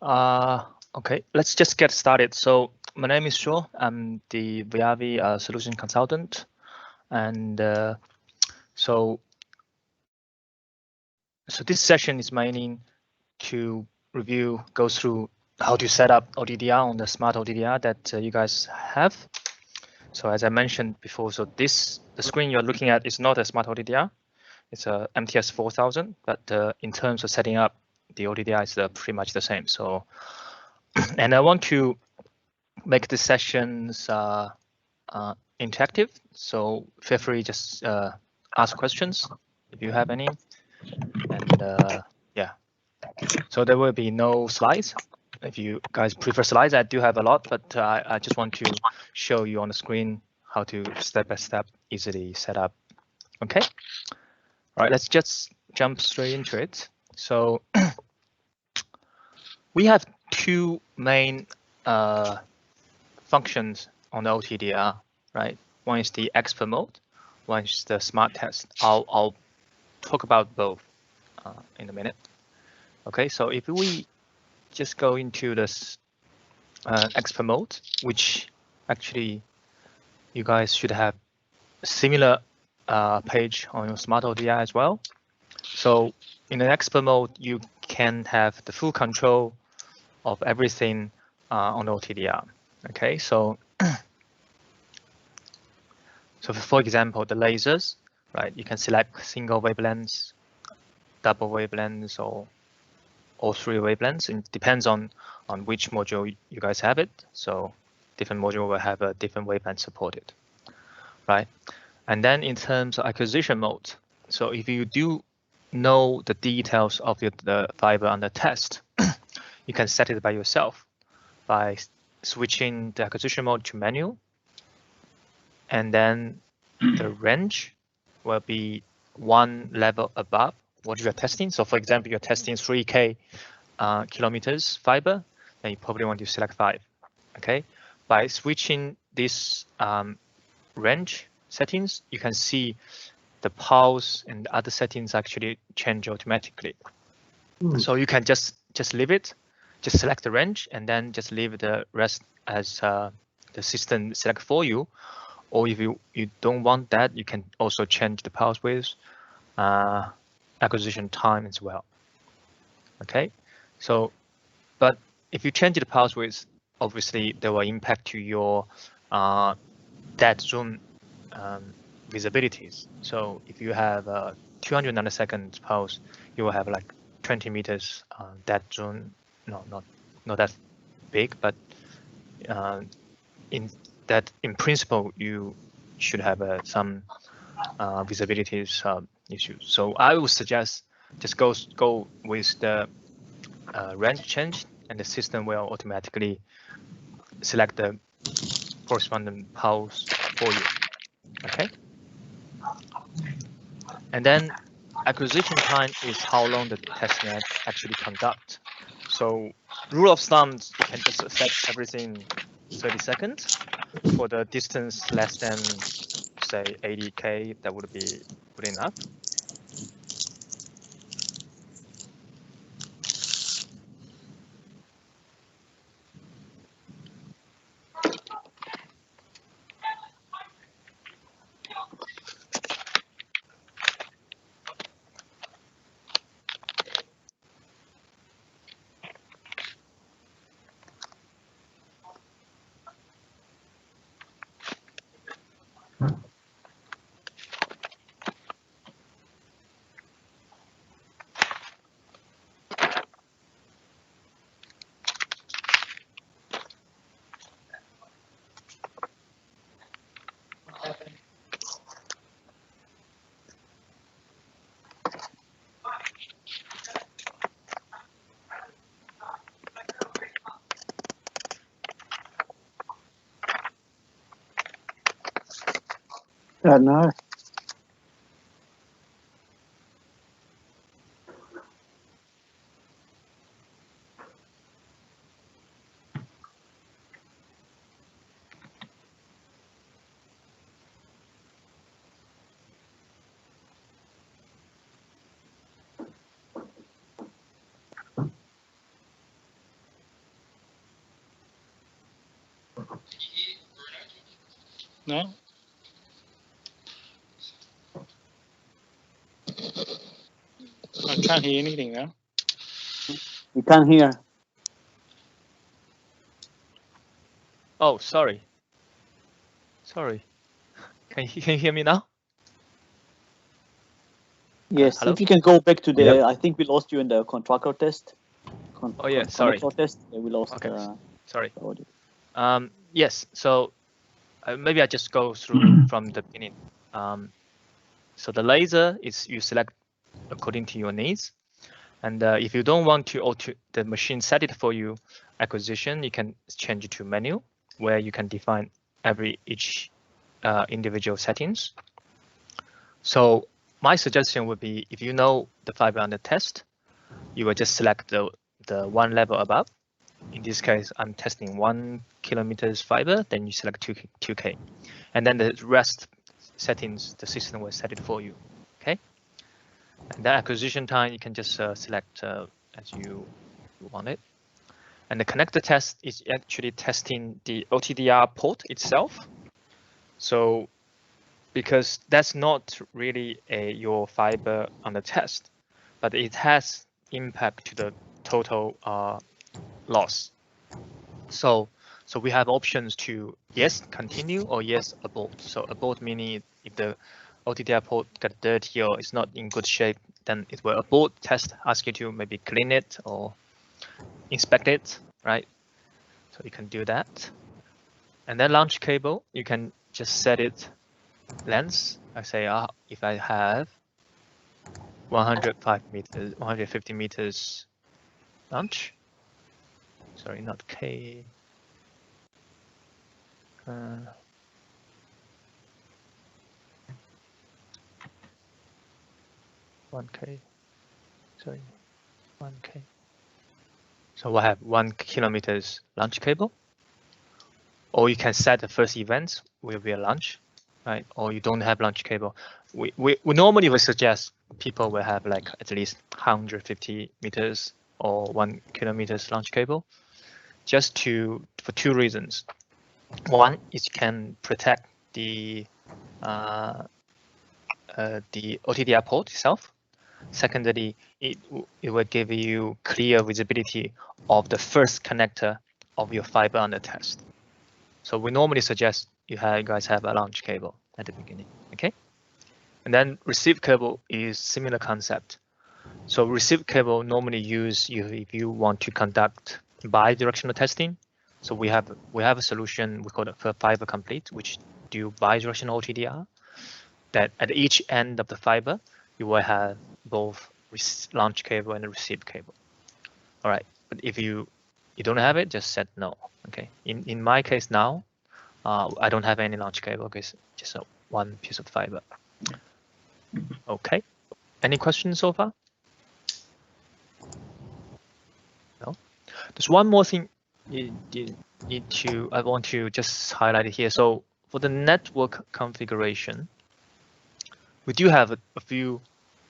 Okay, let's just get started. So my name is Shaw. I'm the Viavi solution consultant, and so this session is mainly to go through how to set up OTDR on the Smart OTDR that you guys have. So as I mentioned before, so the screen you're looking at is not a Smart OTDR. It's a MTS 4000, but in terms of setting up the OTDR is pretty much the same. So, and I want to make the sessions interactive. So feel free just ask questions if you have any. And yeah, so there will be no slides. If you guys prefer slides, I do have a lot, but I just want to show you on the screen how to step by step easily set up. Okay. All right, let's just jump straight into it. So we have two main functions on the OTDR, right? One is the expert mode, one is the smart test. I'll talk about both in a minute. Okay, so if we just go into this expert mode, which actually you guys should have a similar page on your smart OTDR as well. So in the expert mode, you can have the full control of everything on OTDR. Okay, so for example, the lasers, right? You can select single wavelengths, double wavelengths, or all three wavelengths. It depends on which module you guys have it. So different module will have a different wavelength supported, right? And then in terms of acquisition mode, so if you do know the details of the fiber under test, you can set it by yourself by switching the acquisition mode to manual. And then the range will be one level above what you're testing. So for example, you're testing 3K kilometers fiber, then you probably want to select 5. Okay, by switching this range settings, you can see the pulse and other settings actually change automatically. So you can just leave it, just select the range, and then just leave the rest as the system select for you. Or if you don't want that, you can also change the pulse width, acquisition time as well. Okay, so but if you change the pulse width, obviously there will impact to your dead zone visibilities. So if you have 200 nanosecond pulse, you will have like 20 meters dead zone. No, not that big, but in principle, you should have some visibilities issues. So I would suggest just go with the range change, and the system will automatically select the corresponding pulse for you. Okay. And then acquisition time is how long the testnet actually conduct. So rule of thumb, you can just set everything 30 seconds. For the distance less than, say, 80K, that would be good enough. No. No? I can't hear anything now. We can't hear. Oh, sorry. Sorry. Can you hear me now? Yes, Hello? if you can go back to the, Yep. I think we lost you in the contractor test. Oh yeah, sorry. Connector test. We lost. Okay. Sorry. The audio. Yes. So maybe I just go through from the beginning. So the laser is you select according to your needs, and if you don't want to the machine set it for you acquisition, you can change it to menu where you can define each individual settings. So my suggestion would be if you know the fiber under test, you will just select the one level above. In this case, I'm testing 1 kilometers fiber, then you select 2K. And then the rest settings, the system will set it for you, okay? And the acquisition time, you can just select as you want it. And the connector test is actually testing the OTDR port itself. So because that's not really your fiber on the test, but it has impact to the total loss. So we have options to yes, continue or yes, abort. So abort meaning if the OTDR port got dirty or it's not in good shape, then it will abort test, ask you to maybe clean it or inspect it, right? So you can do that. And then launch cable, you can just set it length. I say if I have 105 meters, 150 meters launch. Sorry, not K. 1K. Sorry, 1K. So I have 1 kilometers launch cable. Or you can set the first event will be a launch, right? Or you don't have launch cable. We normally would suggest people will have like at least 150 meters or 1 kilometers launch cable, just for two reasons. One is you can protect the OTDR port itself. Secondly, it will give you clear visibility of the first connector of your fiber under test. So we normally suggest you guys have a launch cable at the beginning, okay? And then receive cable is similar concept. So receive cable normally use if you want to conduct bidirectional testing. So we have a solution we call it fiber complete, which do bidirectional OTDR. That at each end of the fiber, you will have both launch cable and receive cable. All right, but if you don't have it, just set no. Okay. In my case now, I don't have any launch cable because just one piece of fiber. Okay. Any questions so far? No. There's one more thing I want to just highlight it here. So for the network configuration, we do have a few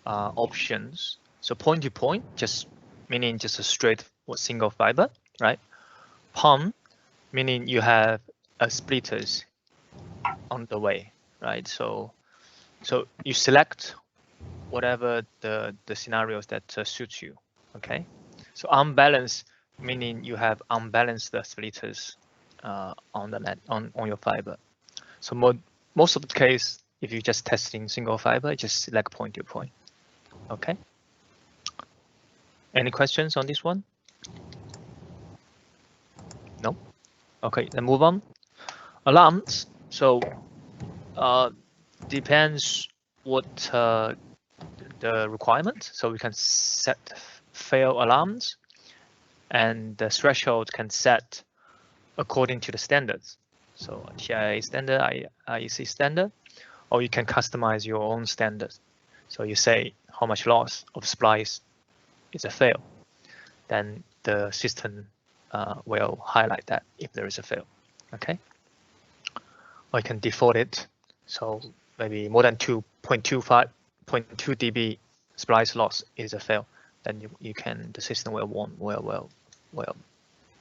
options. So point to point, just meaning just a straight or single fiber, right? POM, meaning you have splitters on the way, right? So you select whatever the scenarios that suits you, okay? So unbalanced, meaning you have unbalanced splitters on the net on your fiber. So most of the case, if you're just testing single fiber, just select point to point. Okay. Any questions on this one? No. Okay, then move on. Alarms. So depends what the requirement. So we can set fail alarms, and the threshold can set according to the standards. So TIA standard, IEC standard, or you can customize your own standards. So you say how much loss of splice is a fail, then the system will highlight that if there is a fail, okay? Or you can default it. So maybe more than 2.25, 0.2 dB splice loss is a fail. Then the system will warn,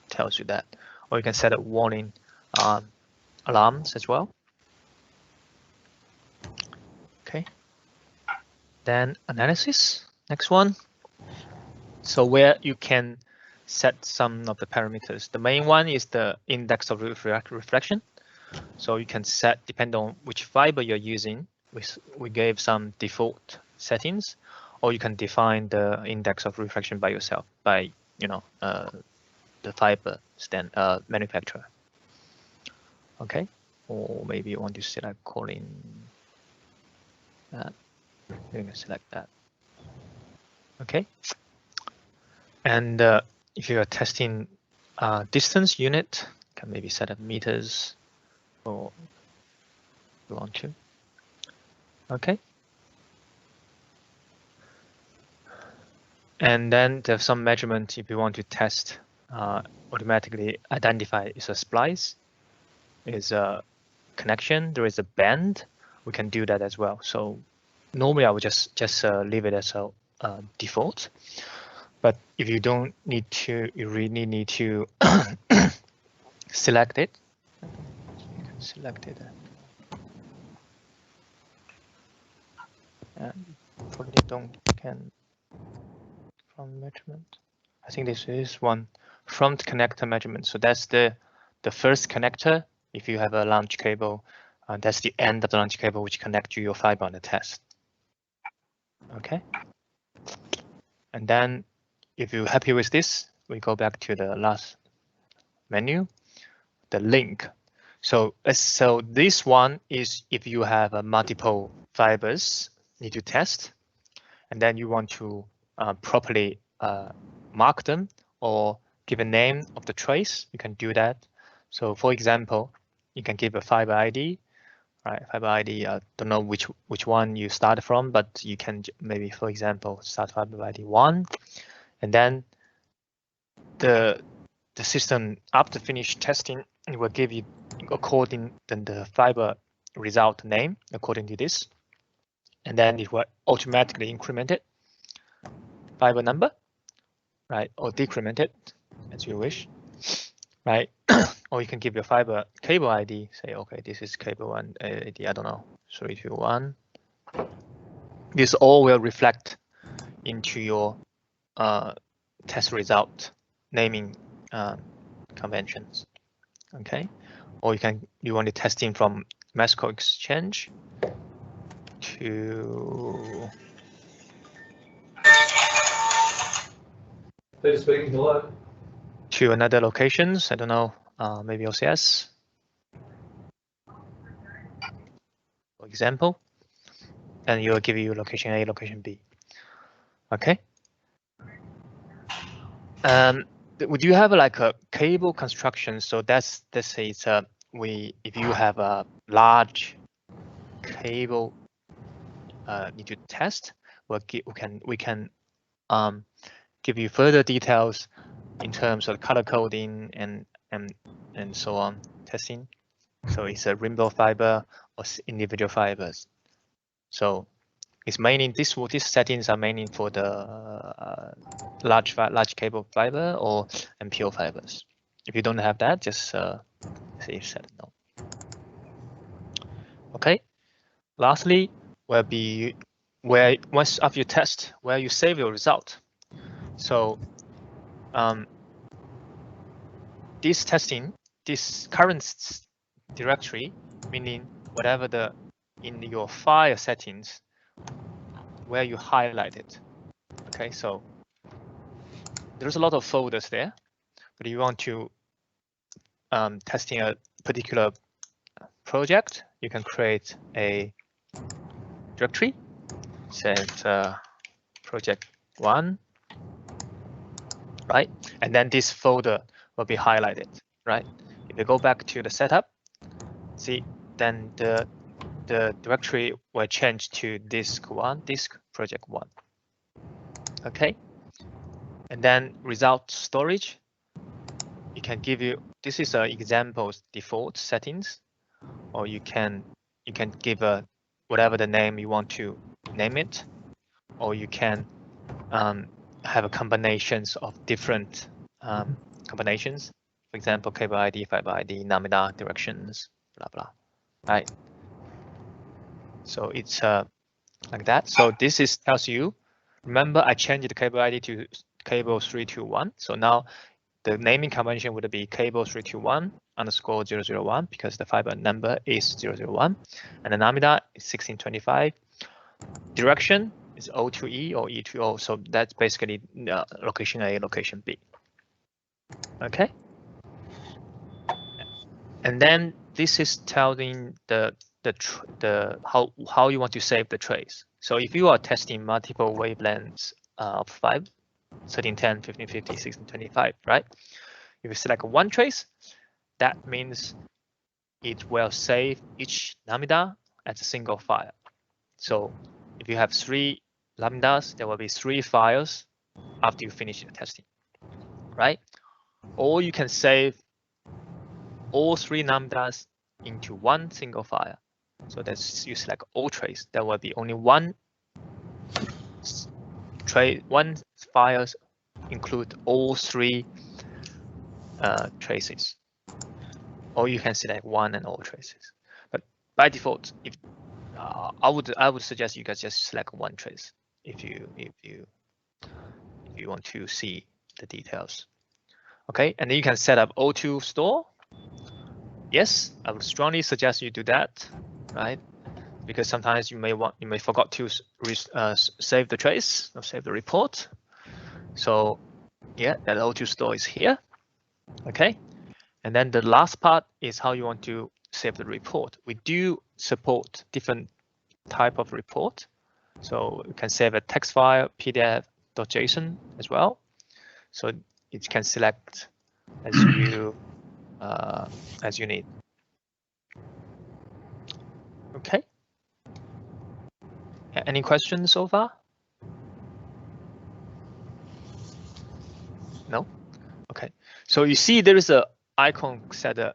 tells you that. Or you can set a warning alarms as well. Then analysis, next one. So where you can set some of the parameters. The main one is the index of reflection. So you can set, depending on which fiber you're using, we gave some default settings, or you can define the index of reflection by yourself, by the fiber manufacturer. Okay, or maybe you want to select calling that. You can select that. Okay, and if you are testing distance unit, you can maybe set up meters or you want to. Okay. And then there's some measurement if you want to test automatically identify is a splice, is a connection, there is a band, we can do that as well. So normally I would just leave it as a default. But if you don't need to, you really need to select it. You can select it. And probably can from measurement. I think this is one front connector measurement. So that's the first connector. If you have a launch cable, that's the end of the launch cable which connect to your fiber on the test. Okay. And then if you're happy with this, we go back to the last menu, the link. So this one is if you have multiple fibers need to test, and then you want to properly mark them or give a name of the trace, you can do that. So for example, you can give a fiber ID, right? Fiber ID, don't know which one you start from, but you can maybe, for example, start fiber ID 1, and then the system after finish testing, it will give you according to the fiber result name according to this, and then it will automatically increment it fiber number, right, or decrement it as you wish, right? Or you can give your fiber cable ID, say, okay, this is cable 1 ID, I don't know, 321. This all will reflect into your test result naming conventions. Okay, or you want to testing from Mesco Exchange to another locations. I don't know, maybe OCS, for example, and it will give you location A, location B. Okay. Would you have like a cable construction? So that's say it's if you have a large cable need to test, we can give you further details in terms of color coding and so on testing. So it's a rainbow fiber or individual fibers. So it's mainly these settings are mainly for the large cable fiber or MPO fibers. If you don't have that, just say set no. Okay. Lastly, will be where once after you test, where you save your result. So this testing, this current directory, meaning whatever in your file settings where you highlight it. Okay, so there's a lot of folders there, but you want to testing a particular project, you can create a directory, set project 1, right? And then this folder will be highlighted, right? If you go back to the setup, see, then the directory will change to disk project 1. Okay, and then result storage, you can give you, this is an example default settings, or you can give whatever the name you want to name it, or you can have a combinations of different combinations. For example, cable ID, fiber ID, lambda directions, blah blah, right? So it's like that. So this is tells you, remember I changed the cable ID to cable 321. So now the naming convention would be cable 321_001 because the fiber number is 001, and the lambda is 1625. Direction is O to E or E to O. So that's basically location A, location B. Okay. And then this is telling the how you want to save the trace. So if you are testing multiple wavelengths of 5, 1310, 1550, 1625, right? If you select one trace, that means it will save each lambda as a single file. So if you have 3 lambdas, there will be 3 files after you finish your testing, right? Or you can save all 3 lambdas into one single file. So that's you select all trace. There will be only one files include all 3 traces. Or you can select one and all traces. But by default, if I would suggest you guys just select one trace if you want to see the details. Okay, and then you can set up O2 store. Yes, I would strongly suggest you do that, right? Because sometimes you may forgot to save the trace or save the report. So yeah, that O2 store is here. Okay, and then the last part is how you want to save the report. We do support different type of report. So you can save a text file, PDF.json as well. So you can select as you need. Okay. Any questions so far? No? Okay. So you see there is a icon set a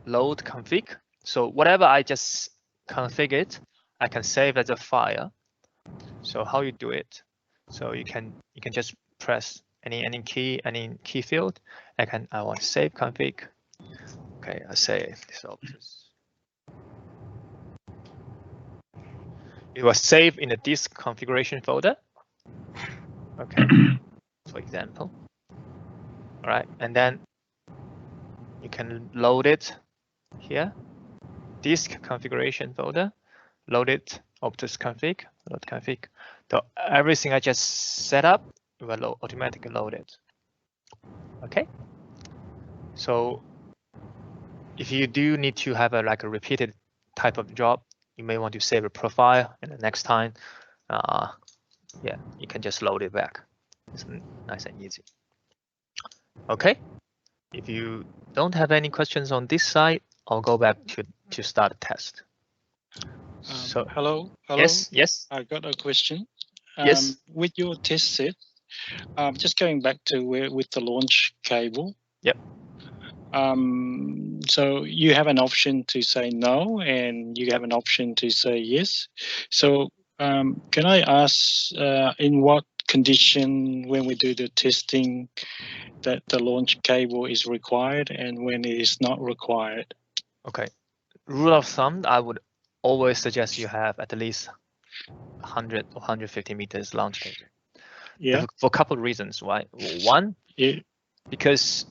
load config. So whatever I just configured, I can save as a file. So how you do it? So you can just press any key field. I want to save config. Okay, I say this options. It was saved in the disk configuration folder. Okay, for example. All right, and then you can load it here. Disk configuration folder. Load it. Optus config. Load config. So everything I just set up will automatically load it. Okay. So if you do need to have a repeated type of job, you may want to save a profile, and the next time, yeah, you can just load it back. It's nice and easy. Okay. If you don't have any questions on this side, I'll go back to start the test. So hello. Yes. I got a question. Yes. With your test set, just going back to with the launch cable. Yep. So you have an option to say no, and you have an option to say yes. So can I ask in what condition when we do the testing that the launch cable is required and when it is not required? Okay. Rule of thumb, I would always suggest you have at least 100 or 150 meters launch cable. Yeah. For a couple of reasons. Why? One, yeah. Because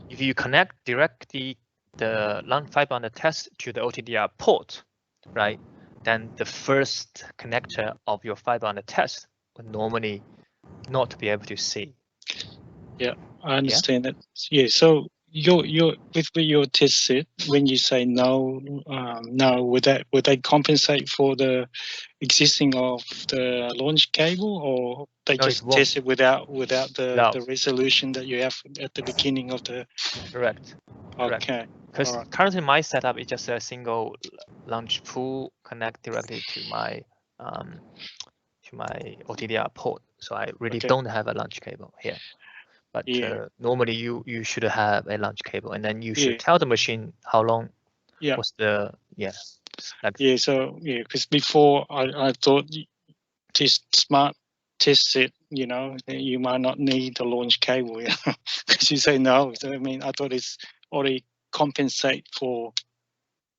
if you connect directly the launch fiber on the test to the OTDR port, right, then the first connector of your fiber on the test would normally not be able to see. Yeah, I understand that. Yeah, so your with your test set, when you say no, no, would they compensate for the existing of the launch cable, or they No, just it won't. test it without No. the resolution that you have at the beginning of the? Correct. Okay. Because Alright. currently my setup is just a single launch pool connect directly to my OTDR port. So I really Okay. don't have a launch cable here. But Yeah. normally you should have a launch cable, and then you should Yeah. tell the machine how long Yeah. was the Yeah. So yeah, because before I thought this smart test set, you know, you might not need the launch cable, because you say no. So I mean, I thought it's already compensate for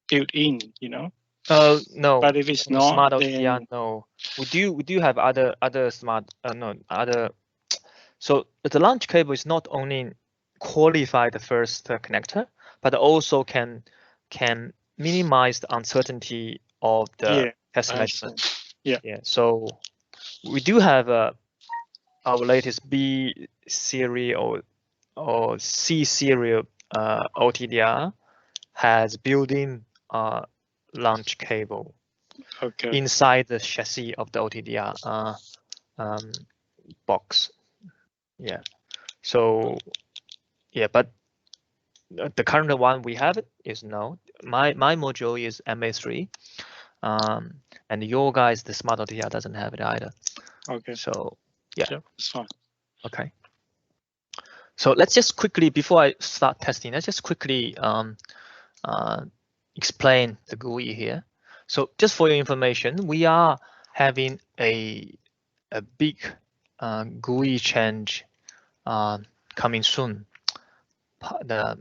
built in, you know. No. But if it's For not, smart then OTDR, no. We do have other smart other. So the launch cable is not only qualify the first connector, but also can minimize the uncertainty of the test I measurement. understand. Yeah. So we do have our latest B series or C series OTDR has built-in launch cable Okay. inside the chassis of the OTDR box. Yeah. So yeah, but the current one we have is no. My module is MA3, and your guys the smart OTDR doesn't have it either. Okay. So yeah, that's fine. Okay. So let's just quickly, before I start testing, let's just quickly explain the GUI here. So just for your information, we are having a big GUI change coming soon,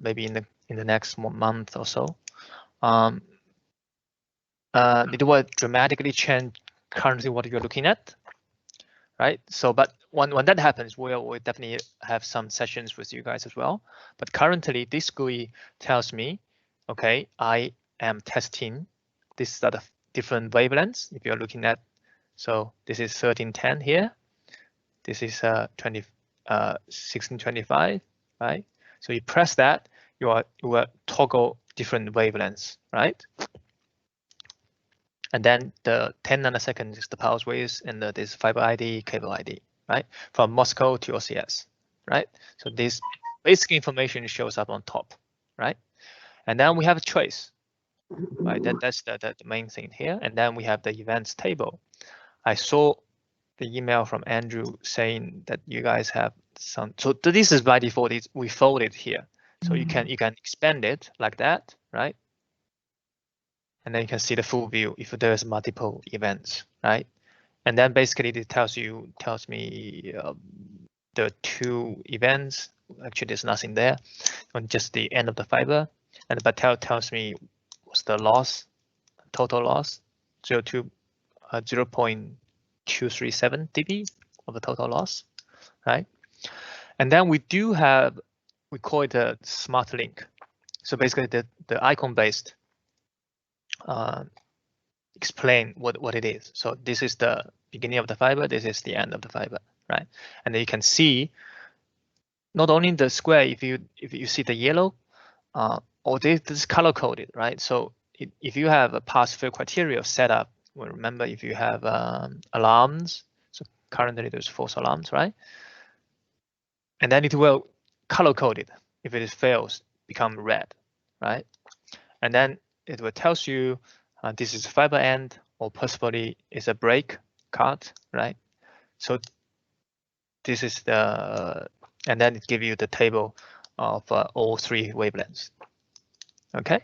maybe in the next month or so. It will dramatically change currently what you're looking at, right? So, but when that happens, we'll definitely have some sessions with you guys as well. But currently, this GUI tells me, okay, I am testing. These are the different wavelengths. If you're looking at, so this is 1310 here. This is 1625, right? So you press that, you will toggle different wavelengths, right? And then the 10 nanoseconds is the pulse width, and this fiber ID, cable ID, right? From Moscow to OCS, right? So this basic information shows up on top, right? And then we have a trace, right? That's the main thing here. And then we have the events table. I saw the email from Andrew saying that you guys have some. So this is by default. We fold it here, so you can expand it like that, right? And then you can see the full view if there's multiple events, right? And then basically it tells me the two events. Actually, there's nothing there, on just the end of the fiber. And but tells me what's the loss, total loss, 0.237 dB of the total loss, right? And then we call it a smart link. So basically the icon based explain what it is. So this is the beginning of the fiber, this is the end of the fiber, right? And then you can see not only the square, if you see the yellow, or this is color coded, right? So if you have a pass-fail criteria set up, well, remember if you have alarms, so currently there's false alarms, right? And then it will color code it. If it fails, become red, right? And then it will tells you this is fiber end, or possibly is a break card, right? So this is and then it gives you the table of all three wavelengths. Okay,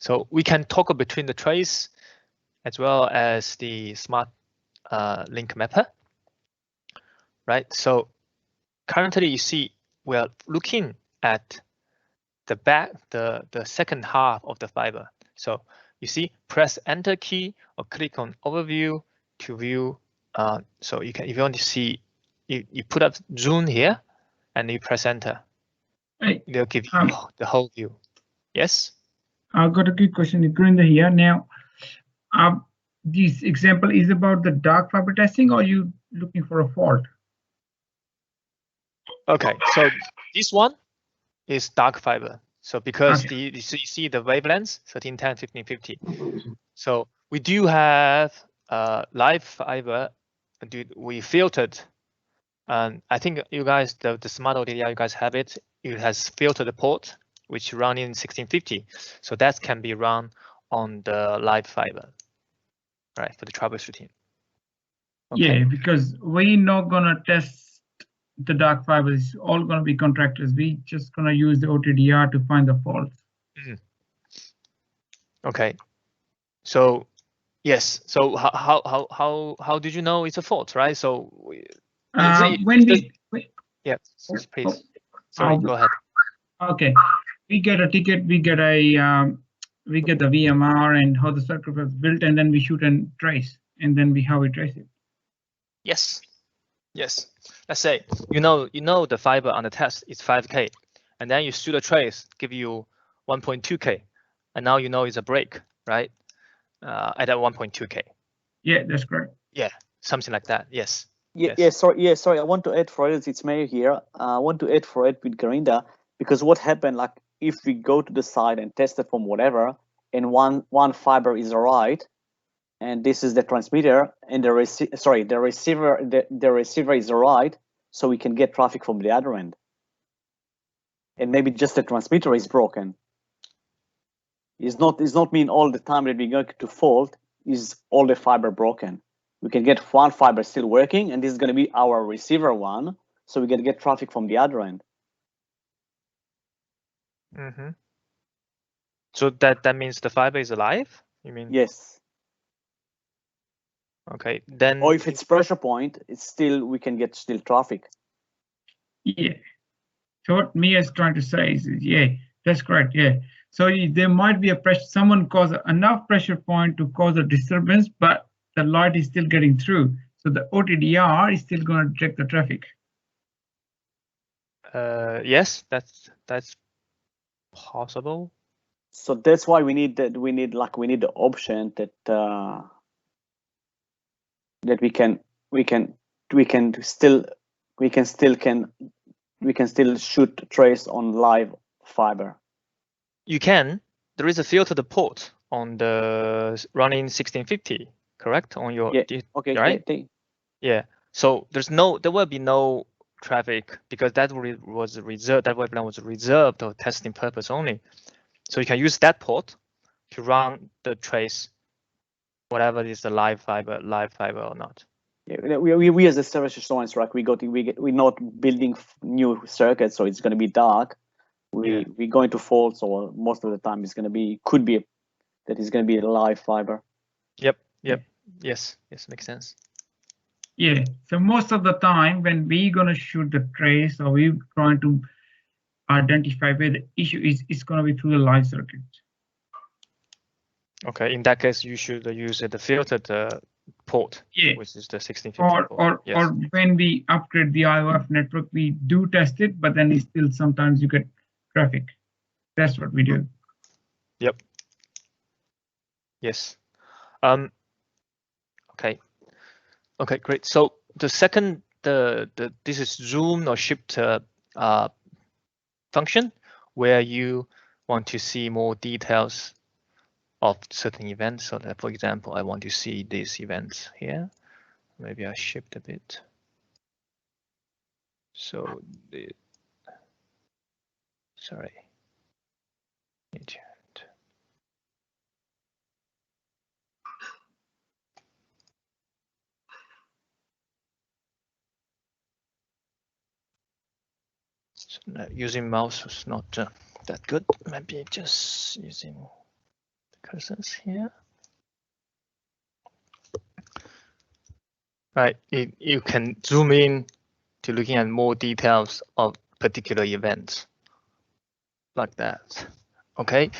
so we can toggle between the trace as well as the smart link mapper, right? So currently you see we're looking at the second half of the fiber. So you see, press Enter key or click on Overview to view. So you can, if you want to see, you put up zoom here, and you press Enter. They'll give you the whole view. Yes. I've got a quick question, Gurinder here. Now, this example is about the dark fiber testing, or are you looking for a fault? Okay, so this one is dark fiber. So because you see the wavelengths 1310, 1550. So we do have live fiber. We filtered, and I think you guys the smart OTDR you guys have it. It has filtered the port which run in 1650. So that can be run on the live fiber, right, for the troubleshooting. Okay. Yeah, because we're not gonna test the dark fiber. It's all gonna be contractors. We just gonna use the OTDR to find the faults. Okay. So yes. So how did you know it's a fault, right? So yes, please. Sorry, go ahead. Okay, we get a ticket. We get a we get the VMR and how the circuit was built, and then we shoot and trace, and then how we trace it. Yes. Yes. Let's say you know the fiber on the test is 5K, and then you shoot a trace, give you 1.2K, and now you know it's a break, right? At that 1.2K. Yeah, that's correct. Yeah, something like that. Yes. Yeah, Yes. sorry. I want to add for it. It's Mayor here. I want to add for it with Garinda, because what happened, like if we go to the site and test it from whatever, and one fiber is right, and this is the transmitter, and the receiver is right, so we can get traffic from the other end, and maybe just the transmitter is broken. It's not mean all the time that we're going to fault is all the fiber broken. We can get one fiber still working, and this is going to be our receiver one, so we can get traffic from the other end. Mm-hmm. So that means the fiber is alive? You mean? Yes. Okay, then. Or if it's pressure point, it's still, we can get still traffic. Yeah. So what Mia is trying to say is, yeah, that's correct. Yeah. So there might be a pressure, someone cause enough pressure point to cause a disturbance, but the light is still getting through. So the OTDR is still going to detect the traffic. Yes, that's possible. So that's why we need the option that that we can still shoot trace on live fiber. You can. There is a filtered port on the running 1650, correct? On your Okay. right? Yeah. So there will be no traffic because that was reserved. That wavelet was reserved for testing purpose only. So you can use that port to run the trace, whatever is the live fiber or not. Yeah, we as a service assurance, right? We're not building new circuits, so it's going to be dark. We're going to fault, so most of the time it's going to be that it's going to be a live fiber. Yep. Yes, makes sense. Yeah. So most of the time when we're going to shoot the trace, or we're trying to identify where the issue is, it's going to be through the live circuit. Okay, in that case, you should use the filtered port, which is the 1650 port. Or when we upgrade the IOF network, we do test it, but then it's still sometimes you get traffic. That's what we do. Yep. Yes. Okay, great. So the second, this is zoom or shift function, where you want to see more details of certain events. So that, for example, I want to see these events here. Maybe I shift a bit. So sorry. So using mouse is not that good. Maybe just using the cursors here. Right, you can zoom in to looking at more details of particular events like that. Okay.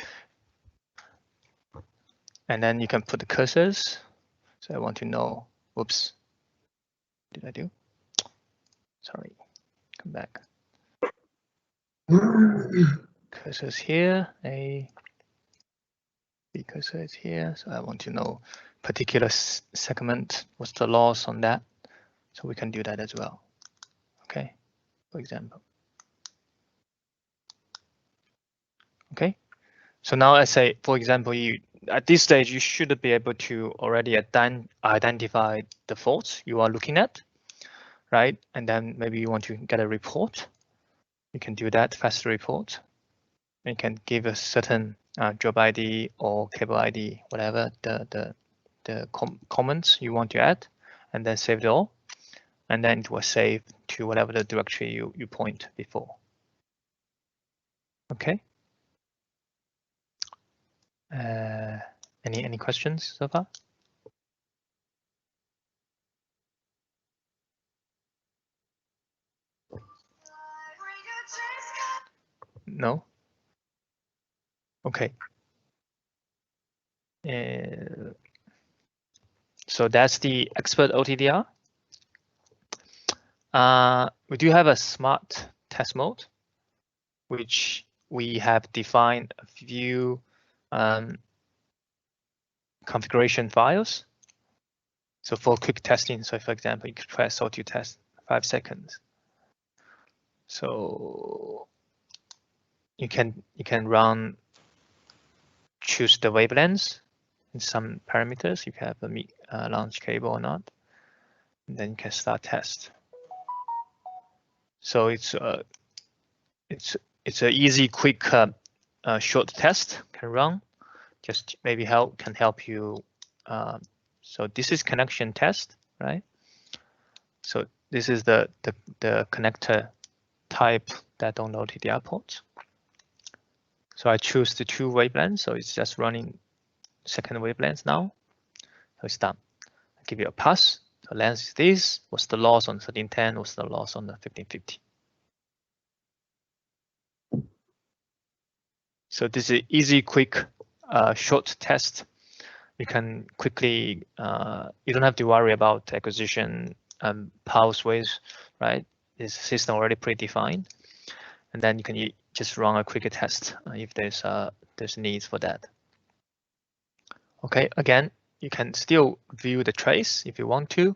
And then you can put the cursors. So I want to know, whoops, did I do? Sorry, come back. Cursors here, B cursor is here. So I want to know particular segment, what's the loss on that. So we can do that as well. Okay, for example. Okay, so now I say, for example, at this stage, you should be able to already identify the faults you are looking at, right? And then maybe you want to get a report. You can do that, fast report. You can give a certain job ID or cable ID, whatever the comments you want to add, and then save it all. And then it will save to whatever the directory you point before. Okay. Any questions so far? No? Okay. So that's the expert OTDR. We do have a smart test mode, which we have defined a few configuration files. So for quick testing, so for example, you could press auto test 5 seconds. So you can choose the wavelengths and some parameters, if you have a launch cable or not, and then you can start test. So it's an easy, quick, short test can run. Just maybe can help you. So this is connection test, right? So this is the connector type that on the OTDR port. So I choose the 2 wavelengths, so it's just running second wavelength now. So it's done. I give you a pass. The length is this. What's the loss on 1310? What's the loss on the 1550? So this is easy, quick, short test. You can quickly, you don't have to worry about acquisition pulse width, right? This system already predefined, and then you can just run a quicker test if there's needs for that. Okay, again, you can still view the trace if you want to,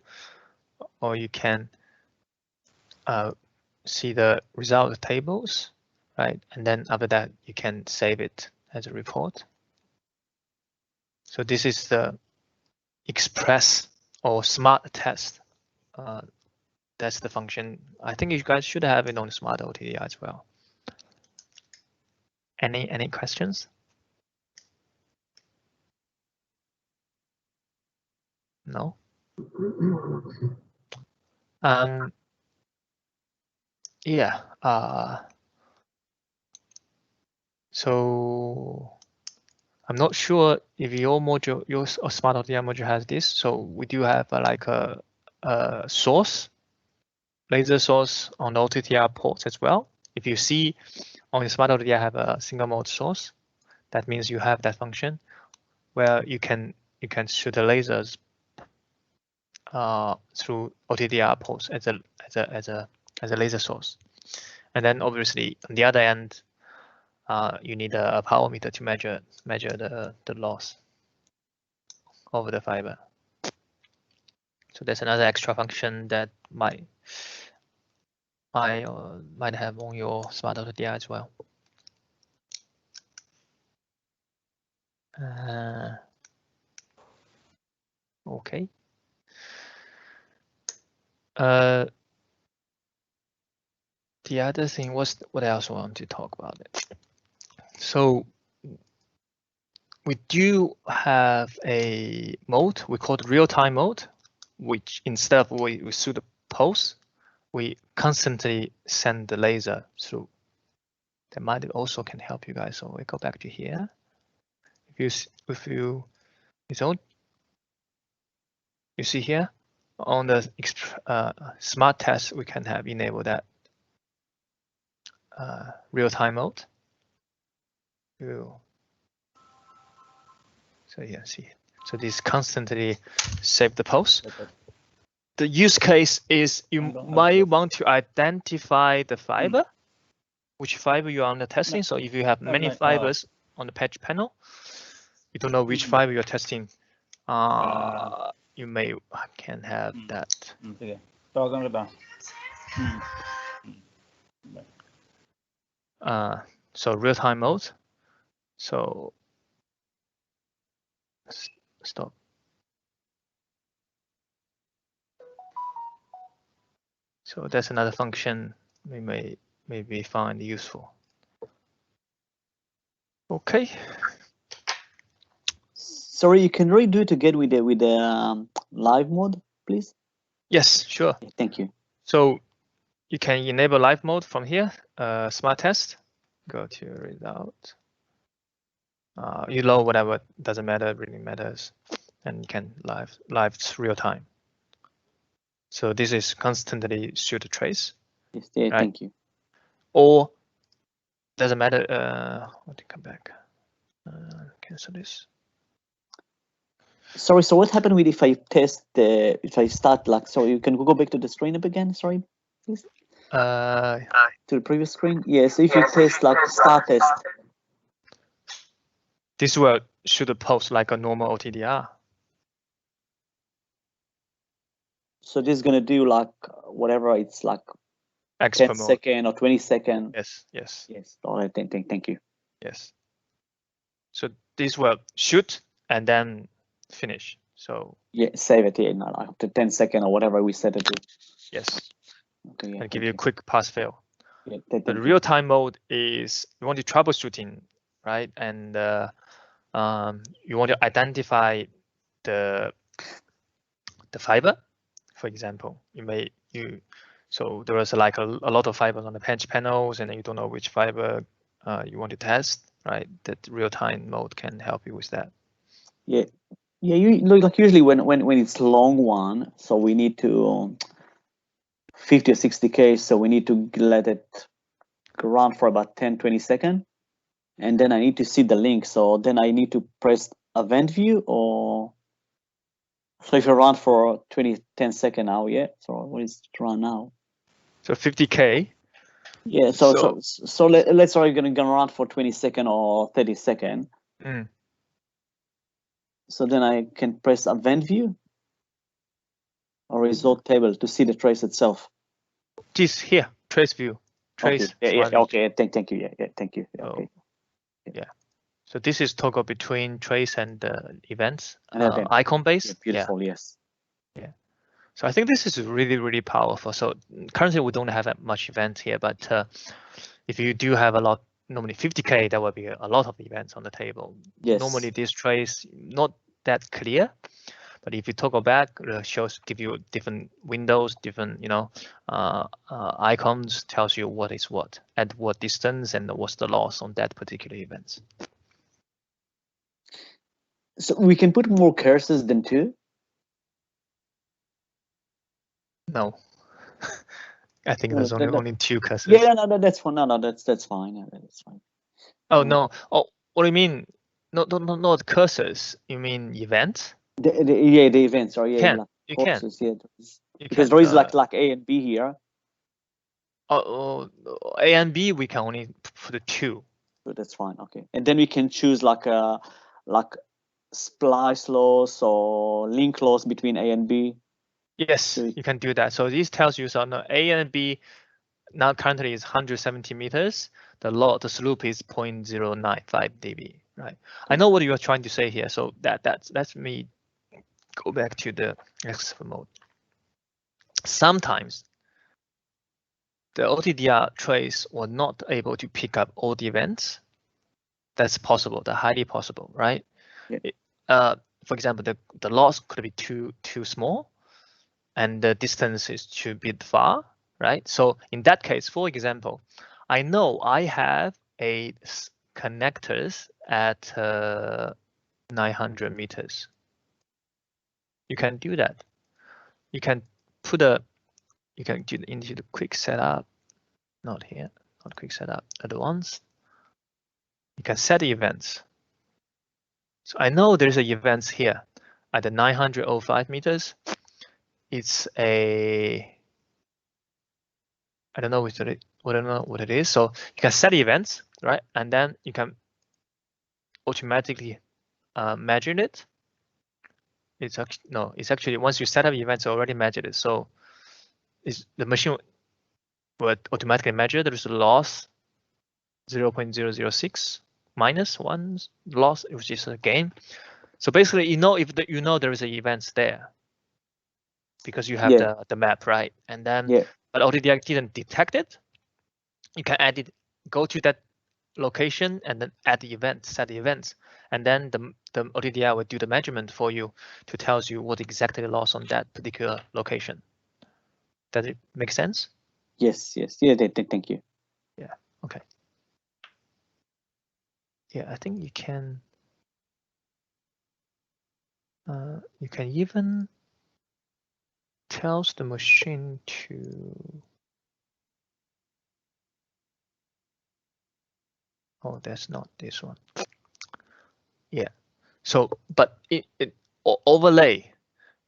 or you can see the result tables, right? And then after that, you can save it as a report. So this is the express or smart test. That's the function. I think you guys should have it on smart OTDR as well. Any questions? No. Yeah. So I'm not sure if your module, your smart OTDR module has this. So we do have like a source, laser source on the OTDR ports as well. If you see on the smart OTDR have a single mode source, that means you have that function where you can shoot the lasers through OTDR ports as a laser source. And then obviously on the other end, you need a power meter to measure the loss over the fiber. So there's another extra function that might have on your smart OTDR as well. Okay. The other thing was, what else I want to talk about it. So we do have a mode, we call it real-time mode, which instead of we shoot a pulse, we constantly send the laser through. That might also can help you guys. So we go back to here. If you see here on the smart test, we can have enabled that real-time mode. So yeah, see. So this constantly save the pulse. The use case is you might want to identify the fiber, which fiber you are on the testing. So if you have many fibers on the patch panel, you don't know which fiber you're testing. You can have that. So real-time mode. So stop. So that's another function we maybe find useful. Okay. Sorry, you can redo it again with the live mode, please? Yes, sure. Thank you. So you can enable live mode from here, smart test, go to result. You load whatever, doesn't matter, really matters. And you can live real time. So this is constantly shoot the trace. Yes, yeah, right? Thank you. Or doesn't matter, let me come back, cancel this. Sorry, so what happened with if I test the, if I start like, so you can go back to the screen up again, sorry, please? To the previous screen? Yeah, so if you test like start test. This will should post like a normal OTDR. So this is gonna do like whatever it's like Expert 10 mode. second or 20 second. Yes, yes, Yes, all right, thank you. yes. So this will shoot and then finish. So Yeah, save it, yeah, no, like to 10 second or whatever we set it to. yes, Okay, yeah, and give thank you a quick pass fail. Yeah, The real-time mode is you want to troubleshooting, right? And you want to identify the fiber. For example, so there was like a lot of fibers on the patch panels, and you don't know which fiber you want to test, right? That real-time mode can help you with that. Yeah, you look like usually when it's long one, so we need to 50 or 60K, so we need to let it run for about 10-20 seconds, and then I need to see the link. So then I need to press event view, or so if you run for 10 seconds now, yeah. So what is it run now? So 50K. Yeah. So let's say you're gonna run for 20 seconds or 30 seconds. So then I can press event view or result table to see the trace itself. This here, trace view. Trace. Okay. Yeah. Okay. Thank you. Yeah. Thank you. Yeah, okay. Yeah. So this is toggle between trace and events. Event. Icon based. Yeah, beautiful. Yeah. Yes. Yeah. So I think this is really, really powerful. So currently we don't have that much events here, but if you do have a lot, normally 50K, that would be a lot of events on the table. Yes. Normally this trace not that clear, but if you toggle back, it shows, give you different windows, different, icons, tells you what is what, at what distance, and what's the loss on that particular event. So we can put more cursors than 2? No. I think there's only 2 cursors. Yeah, no, that's fine. No, that's fine. Yeah, that's fine. Oh no. Oh, what do you mean? Not cursors. You mean events? The events are You can. boxes, yeah. Because there is like A and B here. Oh, A and B we can only put 2. So that's fine. Okay, and then we can choose like splice loss or link loss between A and B. Yes, so you can do that. So this tells you so now A and B now currently is 170 meters. The slope is 0.095 dB. Right. I know what you are trying to say here. So that's me go back to the expert mode. Sometimes the OTDR trace was not able to pick up all the events. That's possible. That's highly possible, right? Yeah. For example, the loss could be too small, and the distance is too bit far, right? So in that case, for example, I know I have a connectors at 900 meters. You can do that. You can you can do into the quick setup, not here, not quick setup, advanced. You can set the events. So I know there's an events here at the 905 meters. It's I don't know what it is. So you can set events, right? And then you can automatically measure it. It's actually once you set up events, already measured it. So the machine will automatically measure there's a loss 0.006 minus 1 loss, which is a gain. So basically, if there is an events there because you have the map, right? And then but OTDR didn't detect it. You can add it, go to that location and then add the event, set the events, and then the OTDR will do the measurement for you to tell you what exactly loss on that particular location. Does it make sense? Yes. Yeah, thank you. Yeah, okay. Yeah, I think you can even tells the machine to, oh, that's not this one. Yeah, so but overlay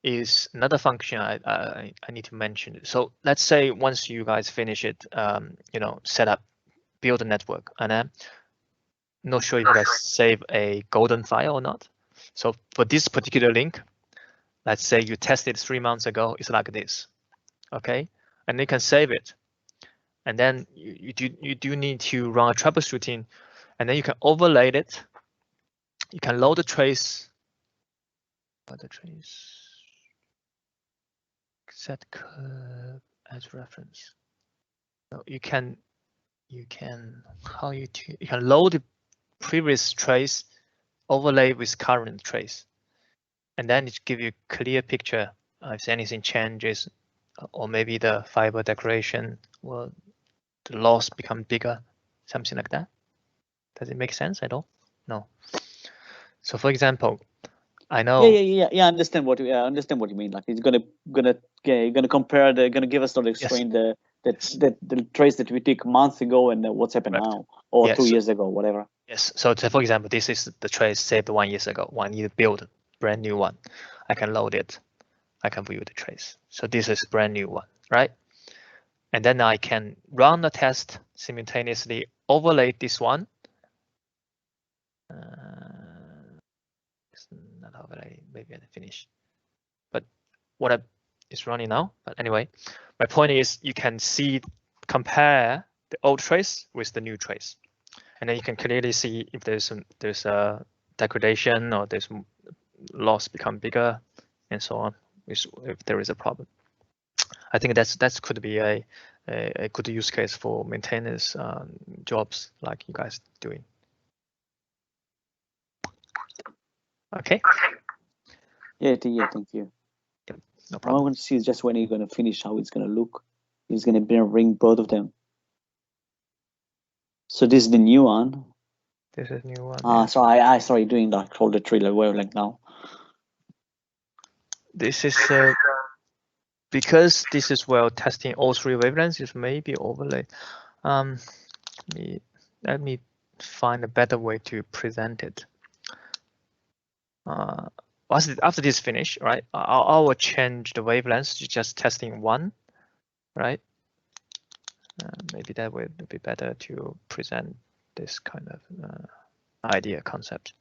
is another function I need to mention. So let's say once you guys finish it, you know, set up, build a network, and I'm not sure if you guys save a golden file or not. So for this particular link, let's say you tested 3 months ago, it's like this, okay? And you can save it. And then you do need to run a troubleshooting, and then you can overlay it. You can load the trace, set curve as reference. So you can load the previous trace, overlay with current trace, and then it give you a clear picture if anything changes, or maybe the fiber decoration or the loss become bigger, something like that. Does it make sense at all? No. So for example, I know. Yeah. I understand what you mean. Like it's gonna compare gonna give us to explain the trace that we took months ago and what's happened now, or 2 years ago, whatever. Yes. So for example, this is the trace saved 1 year ago. When you build a brand new one, I can load it. I can view the trace. So this is brand new one, right? And then I can run the test simultaneously, overlay this one. It's not overlay, maybe I finish. But what is running now? But anyway, my point is you can compare the old trace with the new trace, and then you can clearly see if there's a degradation or there's loss become bigger, and so on. If there is a problem, I think that could be a good use case for maintenance jobs like you guys doing. Okay. Yeah, thank you. Yep, no All problem. I want to see is just when you're going to finish, how it's going to look. It's going to bring both of them. So this is the new one. This is new one. Yeah. So I saw you doing like all the trailer wavelength now. This is because this is testing all 3 wavelengths. It may be overlay. Let me find a better way to present it. After this finish, right? I will change the wavelengths to just testing 1, right? Maybe that way would be better to present this kind of idea concept.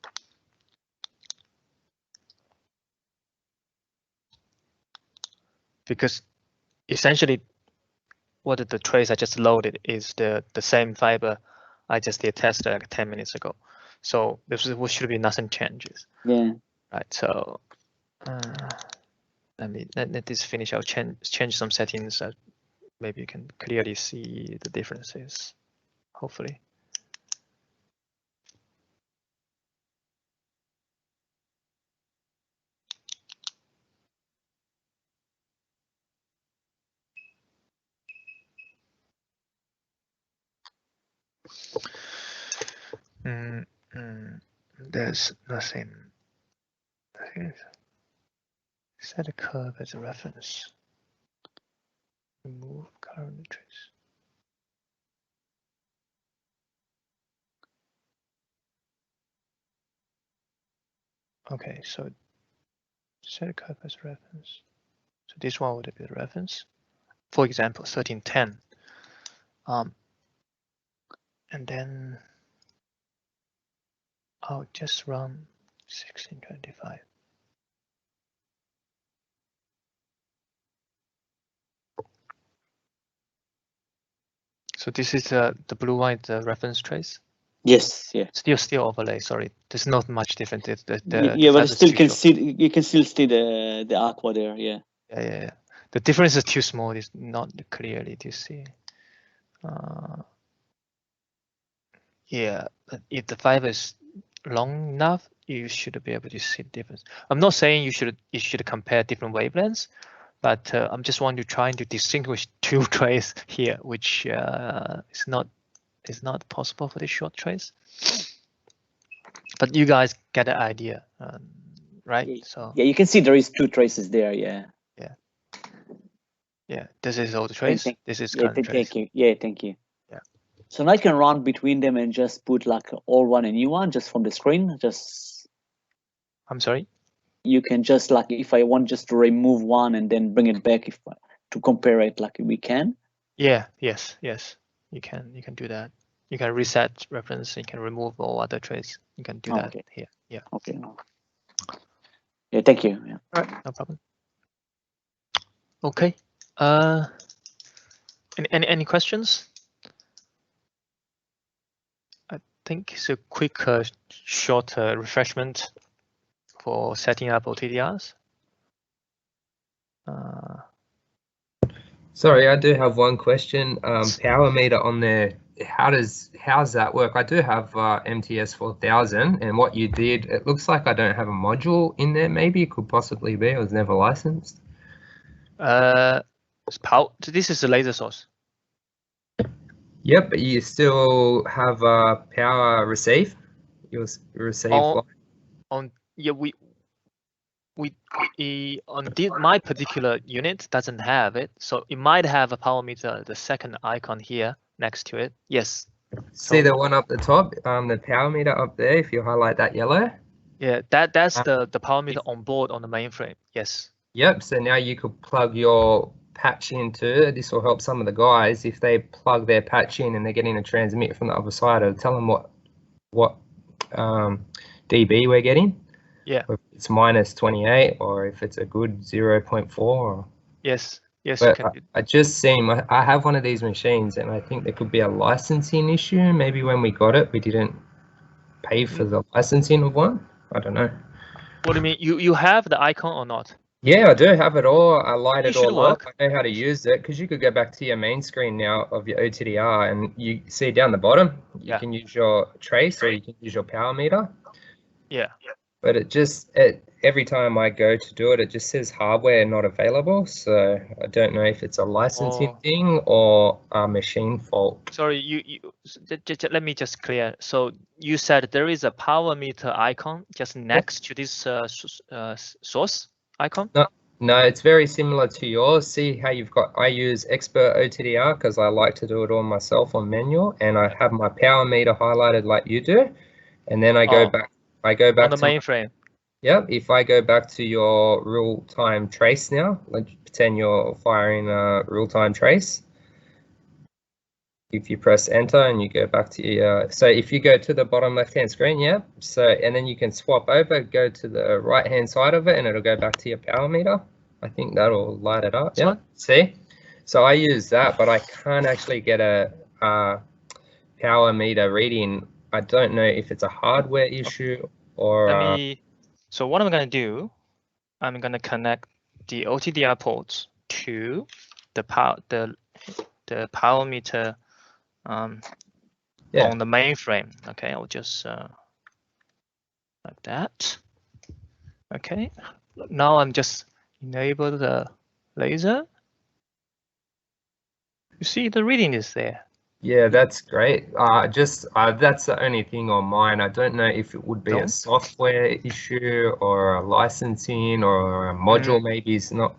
Because essentially, what the trace I just loaded is the same fiber I just did test like 10 minutes ago. So there should be nothing changes. Yeah. Right. So let this finish. I'll change some settings that maybe you can clearly see the differences. Hopefully. There's nothing. Set a curve as a reference. Remove current trace. Okay, so set a curve as a reference. So this one would be the reference. For example, 1310. And then I'll just run 1625. So this is the blue one, the reference trace. Yes, yeah. Still overlay. Sorry, there's not much different. But you can still see the aqua there. Yeah. Yeah. The difference is too small. It's not clearly to see. Yeah, but if the fiber is long enough, you should be able to see the difference. I'm not saying you should compare different wavelengths, but I'm just trying to distinguish 2 trace here, which is not possible for this short trace. But you guys get the idea, right? Yeah, so yeah, you can see there is 2 traces there. Yeah. Yeah. This is old trace. This is current trace. Thank you. Yeah, thank you. Yeah. So now I can run between them and just put like old one and new one just from the screen. I'm sorry. you can just like, if I want just to remove one and then bring it back to compare it, like we can? Yeah, yes, you can do that. You can reset reference, you can remove all other traits. You can do that Okay. here. Yeah. Okay. Yeah, thank you. Yeah. All right, no problem. Okay. Any questions? I think it's a quick, short refreshment for setting up OTDRs. Sorry, I do have one question. Power meter on there. How's that work? I do have MTS 4000, and what you did, it looks like I don't have a module in there. Maybe it could possibly be. It was never licensed. This is the laser source. Yep, but you still have power receive. You receive. My particular unit doesn't have it, so it might have a power meter, the second icon here next to it. Yes. See the one up the top, the power meter up there. If you highlight that yellow. Yeah, that's the power meter on board on the mainframe. Yes. Yep. So now you could plug your patch into. This will help some of the guys if they plug their patch in and they're getting a transmit from the other side. It'll tell them what dB we're getting. Yeah. If it's -28 or if it's a good 0.4. Yes. Yes. But you can. I just seen, I have one of these machines and I think there could be a licensing issue. Maybe when we got it, we didn't pay for the licensing of one. I don't know. What do you mean? You have the icon or not? Yeah, I do have it all. I light it all work. up. I know how to use it because you could go back to your main screen now of your OTDR and you see down the bottom, you can use your trace or you can use your power meter. Yeah. But every time I go to do it, it just says hardware not available. So I don't know if it's a licensing thing or a machine fault. Sorry, let me just clear. So you said there is a power meter icon just next to this source icon? No, it's very similar to yours. See how I use Expert OTDR because I like to do it all myself on manual, and I have my power meter highlighted like you do, and then I go back. I go back on the mainframe. Yep. If I go back to your real-time trace now, let's pretend you're firing a real-time trace. If you press enter and you go back to your, so if you go to the bottom left-hand screen, and then you can swap over, go to the right-hand side of it, and it'll go back to your power meter. I think that'll light it up. Yeah. See? So I use that, but I can't actually get a power meter reading. I don't know if it's a hardware issue or. So what I'm going to do, I'm going to connect the OTDR ports to the power meter on the mainframe. Okay, I'll just like that. Okay, now I'm just enable the laser. You see the reading is there. Yeah, that's great. That's the only thing on mine. I don't know if it would be a software issue or a licensing or a module maybe is not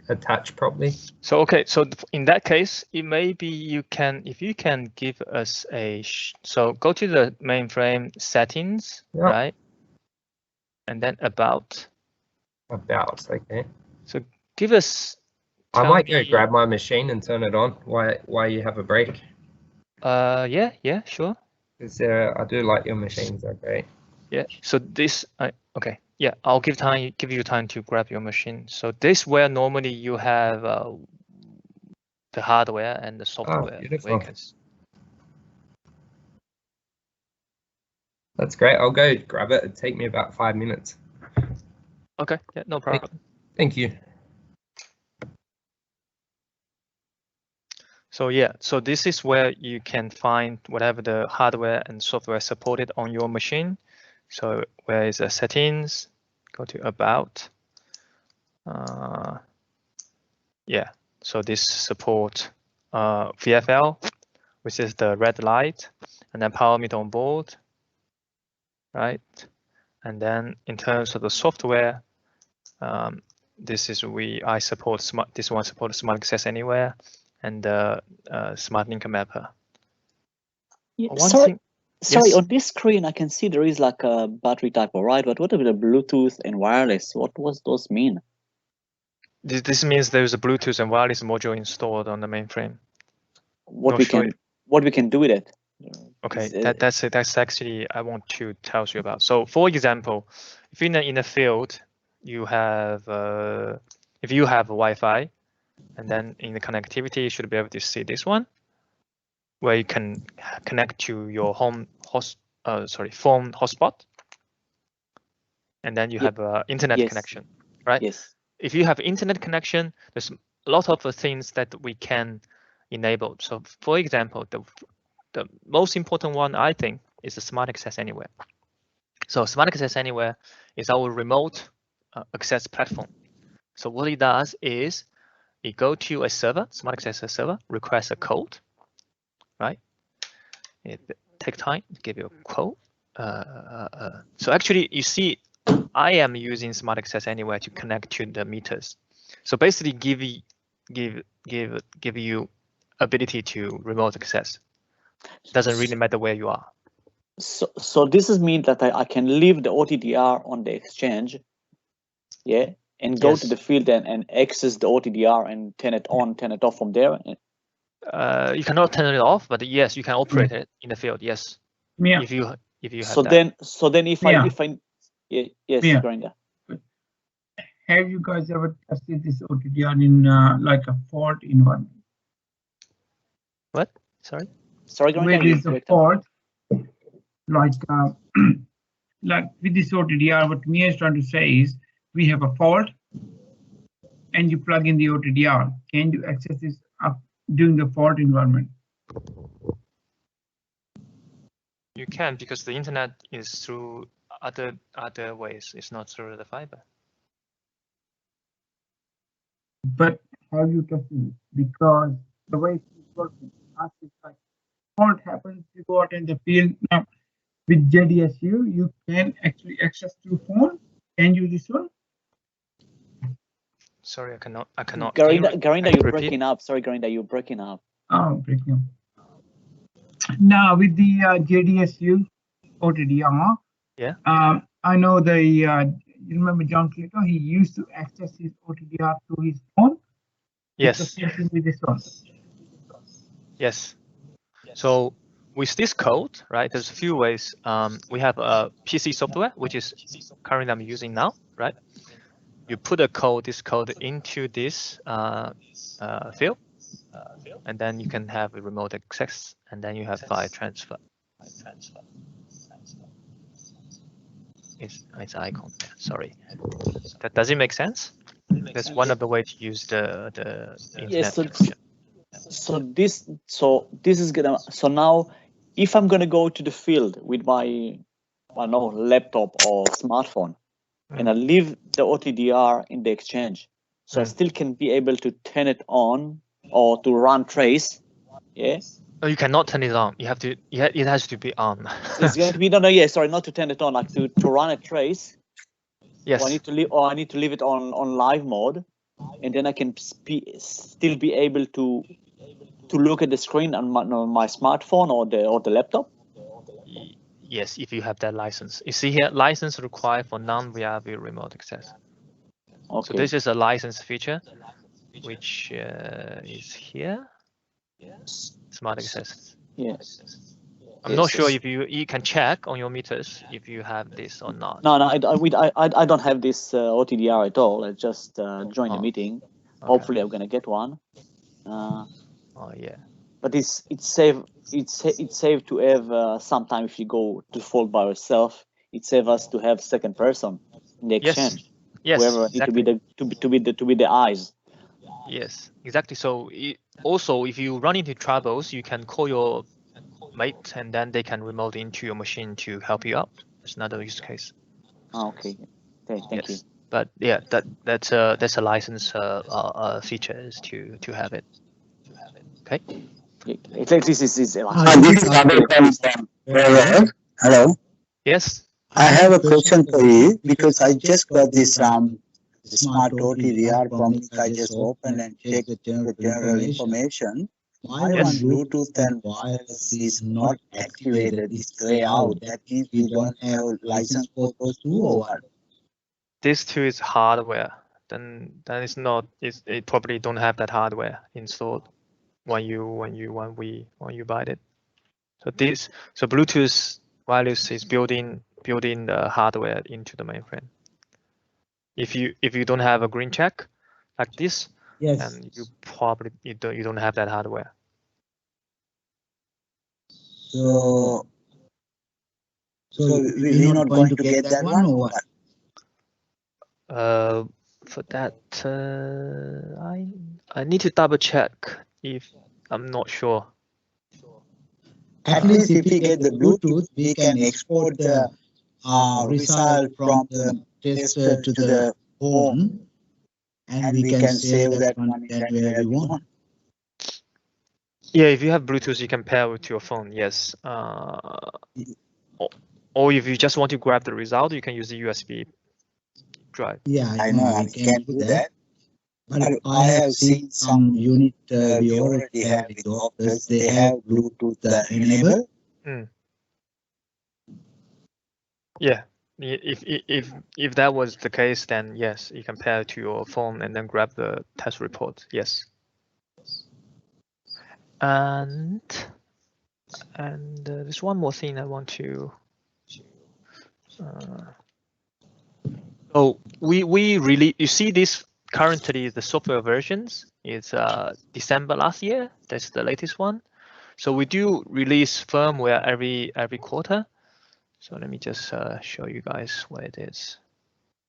attached properly. So okay, so in that case, it may be if you can give us so go to the mainframe settings, right? And then about. Okay. So give us. I might go grab my machine and turn it on while you have a break. Yeah, sure. Because I do like your machines, they're great. Yeah. So this, okay. Yeah, I'll give you time to grab your machine. So this where normally you have the hardware and the software. Beautiful. That's great. I'll go grab it. It'll take me about 5 minutes. Okay. Yeah, no problem. Thank you. So yeah, so this is where you can find whatever the hardware and software supported on your machine. So where is the settings? Go to about. Yeah, so this support VFL, which is the red light, and then power meter on board, right? And then in terms of the software, this is I support this one supports Smart Access Anywhere and Smart Link Mapper. Yeah, Sorry, Yes. on this screen, I can see there is like a battery type, all right, but what about the Bluetooth and wireless? What does those mean? This means there's a Bluetooth and wireless module installed on the mainframe. What Not we sure. can do with it? Okay, Is, that's actually I want to tell you about. So for example, if in a field you have if you have Wi-Fi, and then in the connectivity you should be able to see this one, where you can connect to your phone hotspot, and then you have a internet yes. connection, right? Yes. If you have internet connection, there's a lot of things that we can enable. So for example, the most important one, I think, is the Smart Access Anywhere. So Smart Access Anywhere is our remote access platform. So what it does is it go to a server, Smart Access server, request a code, right? It take time to give you a code. So actually, you see, I am using Smart Access Anywhere to connect to the meters. So basically, give you ability to remote access. Doesn't really matter where you are. So this is mean that I can leave the OTDR on the exchange, yeah, and go to the field and access the OTDR and turn it on, turn it off from there. You cannot turn it off, but yes, you can operate it in the field. Yes, Yeah. if you have So that. then if Yeah. yes, Yeah. Gurinder. Have you guys ever tested this OTDR in like a fault environment? What? Sorry, Gurinder, Where you there's a correct. fault, like like with this OTDR, what Mia is trying to say is we have a fault and you plug in the OTDR. Can you access this up during the fault environment? you can, because the internet is through other ways. It's not through the fiber. But have you tested it? Because the way it's working, it's like fault happens, you go out in the field. Now with JDSU, you can actually access through phone. Can you this one? Sorry, I cannot. Gurinder, you're breaking up. Sorry, Gurinder, you're breaking up. Oh, breaking up. Now with the JDSU OTDR, yeah. I know the you remember John Clayton? He used to access his OTDR through his phone. Yes. It's the same thing with this one. Yes. So with this code, right? There's a few ways. We have a PC software, which is currently I'm using now, right? You put this code into this field, and then you can have a remote access, and then you have file transfer. It's icon. Sorry. Does it make sense? That's one of the ways to use the internet. Yes. So this is gonna. So now, if I'm gonna go to the field with my, I don't know, laptop or smartphone, and I leave the OTDR in the exchange, so I still can be able to turn it on or to run trace. Yeah. Oh, you cannot turn it on. You have to. It has to be on. It's going to be no. Sorry, not to turn it on. Like to run a trace. Yes. Or I need to leave it on live mode, and then I can still be able to look at the screen on my smartphone or the laptop. Yes, if you have that license. You see here, license required for non-Viavi remote access. Okay. So this is a license feature, which is here. Smart access. Yes. I'm not sure if you can check on your meters if you have this or not. No, I don't have this OTDR at all. I just joined the meeting. Okay. Hopefully, I'm gonna get one. Oh yeah. But it's safe to have sometime if you go to fault by yourself. It saves us to have second person in the exchange. Yes. Whoever Exactly. need to be the eyes. Yes, exactly. So also, if you run into troubles, you can call your mate, and then they can remote into your machine to help you out. That's another use case. Okay. Thank you. But yeah, that's a license features to have it. Okay. This is Hello. Yes. I have a question for you because I just got this smart OTDR from I just opened and checked the general information. why Yes. one Bluetooth and wireless is not activated, is gray out? That means we don't have license for those two or what? This too is hardware. Then it's not. It probably don't have that hardware installed when you buy it. So Bluetooth wireless is building the hardware into the mainframe. If you don't have a green check like this, Yes. then you probably you don't have that hardware. So we're not going to get that one or what? For that, I need to double check if I'm not sure. At least if we get the Bluetooth, we can export the result from the tester to the home, and we can save that one anywhere we want. Yeah, if you have Bluetooth, you can pair with your phone. Yes. Or if you just want to grab the result, you can use the USB drive. Yeah, I know we can do that. But I have seen some unit we already have with Optus. They have Bluetooth enabled. Yeah, if that was the case, then yes, you can pair it to your phone and then grab the test report. Yes. And there's one more thing I want to. So we really, you see this currently the software versions is December last year. That's the latest one. So we do release firmware every quarter. So let me just show you guys what it is.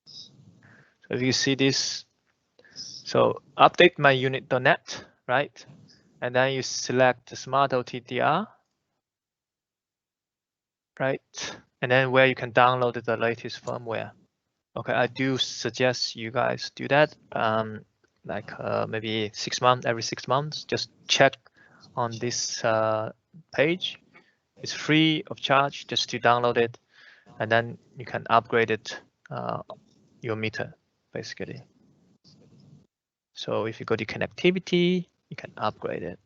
So if you see this, so update my unit.net, right? And then you select the Smart OTDR, right? And then where you can download the latest firmware. Okay, I do suggest you guys do that. Like maybe every 6 months, just check on this page. It's free of charge just to download it, and then you can upgrade it, your meter, basically. So if you go to connectivity, you can upgrade it.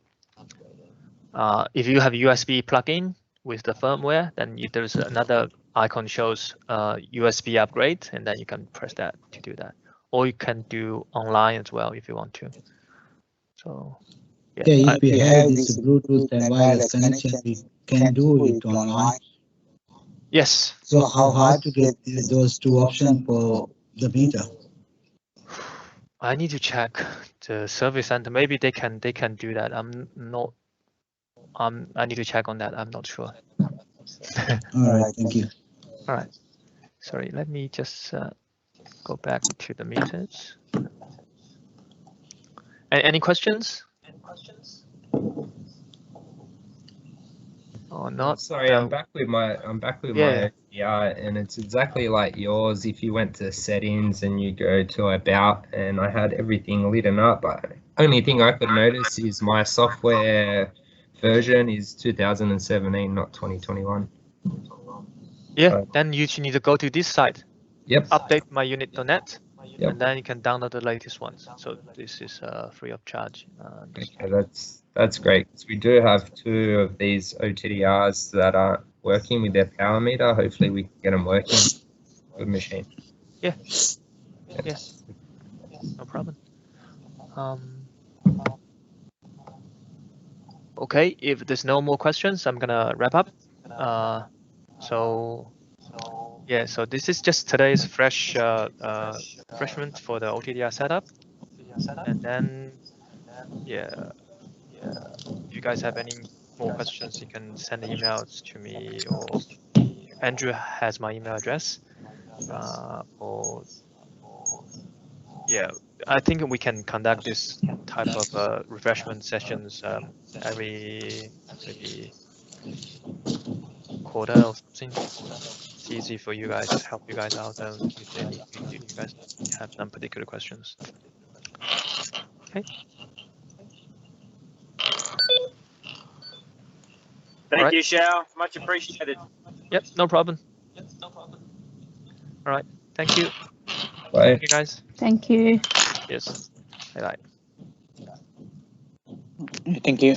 If you have USB plug-in with the firmware, then there's another icon shows USB upgrade, and then you can press that to do that. Or you can do online as well if you want to. So yeah, if we have this Bluetooth and wireless connection, we can do it online. Yes. So how hard to get those two options for the meter? I need to check the service center. Maybe they can do that. I'm not. I need to check on that. I'm not sure. All right, thank you. All right. Sorry, let me just go back to the meters. Any questions? Or not? Sorry, I'm back with my OTDR, and it's exactly like yours. If you went to settings and you go to about, and I had everything lit up, but only thing I could notice is my software version is 2017, not 2021. Yeah, then you need to go to this site. Yep. Update my unit.net, Yep. and then you can download the latest ones. So this is free of charge. Okay, that's great. We do have 2 of these OTDRs that are working with their power meter. Hopefully we can get them working. Good machine. Yeah. Yes. No problem. Okay, if there's no more questions, I'm gonna wrap up. So this is just today's refreshment for the OTDR setup. And then if you guys have any more questions, you can send emails to me, or Andrew has my email address. I think we can conduct this type of refreshment sessions every maybe quarter or something. It's easy for you guys to help you guys out if you guys have some particular questions. Okay. Thank you, Xiao. Much appreciated. Yep, no problem. All right. Thank you. Bye. Thank you, guys. Thank you. Yes. Bye-bye. Thank you.